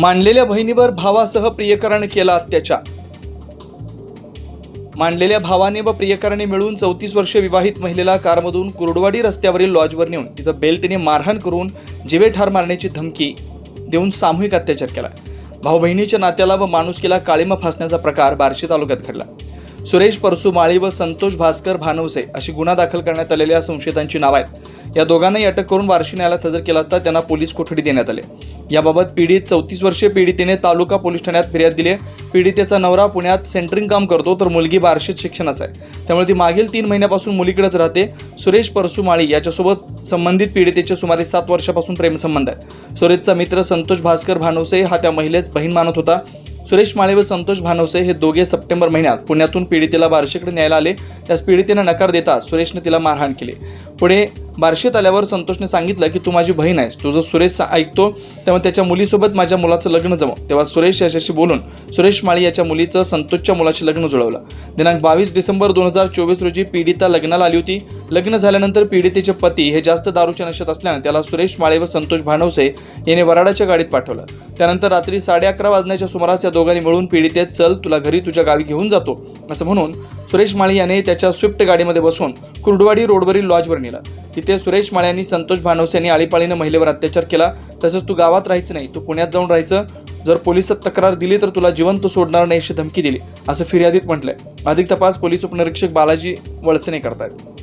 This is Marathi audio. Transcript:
मानलेल्या बहिणीवर भावासह प्रियकराने केला अत्याचार। मानलेल्या भावाने व प्रियकराने मिळून 34 वर्षीय विवाहित महिलेला कारमधून कुर्डवाडी रस्त्यावरील लॉजवर नेऊन तिथं बेल्टने मारहाण करून जीवे ठार मारण्याची धमकी देऊन सामूहिक अत्याचार केला। भाऊ बहिणीच्या नात्याला व माणुसकीला काळीमा फासण्याचा प्रकार बार्शी तालुक्यात घडला। सुरेश परसू माळी व संतोष भास्कर भानवसे अशी गुन्हा दाखल करण्यात आलेल्या संशयितांची नाव आहेत। या दोघांनाही अटक करून बार्शी न्यायालयात हजर केला असता त्यांना पोलीस कोठडी देण्यात आली। याबाबत पीडित 34 वर्षीय पीडितेने तालुका पोलीस ठाण्यात फिर्याद दिली आहे। पीडितेचा नवरा पुण्यात सेंटरिंग काम करतो तर मुलगी बार्शीत शिक्षणास आहे, त्यामुळे ती मागील 3 महिन्यापासून मुलीकडेच राहते। सुरेश परसू माळी याच्यासोबत संबंधित पीडितेचे सुमारे 7 वर्षापासून प्रेमसंबंध आहे। सुरेशचा मित्र संतोष भास्कर भानवसे हा त्या महिलेस बहीण मानत होता। सुरेश माळे व संतोष भानवसे हे दोघे सप्टेंबर महिन्यात पुण्यातून पीडितेला बार्शीकडे न्यायला आले। त्यास पीडितेने नकार देता सुरेशने तिला मारहाण केली। पुढे बार्शीत आल्यावर संतोषने सांगितलं की तू माझी बहीण आहेस, तुझं सुरेश ऐकतो, त्यामुळे त्याच्या मुलीसोबत माझ्या मुलाचं लग्न जमव। तेव्हा सुरेश याच्याशी बोलून सुरेश माळी याच्या मुलीचं संतोषच्या मुलाशी लग्न जुळवलं। दिनांक 22 डिसेंबर 2024 रोजी पीडिता लग्नाला आली होती। लग्न झाल्यानंतर पीडितेचे पती हे जास्त दारूच्या नशेत असल्याने त्याला सुरेश माळे व संतोष भानवसे यांनी वराडाच्या गाडीत पाठवलं। त्यानंतर रात्री 11:30 वाजण्याच्या सुमारास या दोघांनी मिळून पीडितेत चल तुला घरी तुझ्या गावी घेऊन जातो असं म्हणून सुरेश माळी याने त्याच्या स्विफ्ट गाडीमध्ये बसून कुर्डवाडी रोडवरील लॉजवर नेलं। तिथे सुरेश माळे यांनी संतोष भानवसे यांनी आळीपाळीनं महिलेवर अत्याचार केला। तसंच तू गावात राहायचं नाही, तू पुण्यात जाऊन राहायचं, जर पोलिसात तक्रार दिली तर तुला जिवंत सोडणार नाही अशी धमकी दिली असं फिर्यादीत म्हटलंय। अधिक तपास पोलीस उपनिरीक्षक बालाजी वळसने करतायत।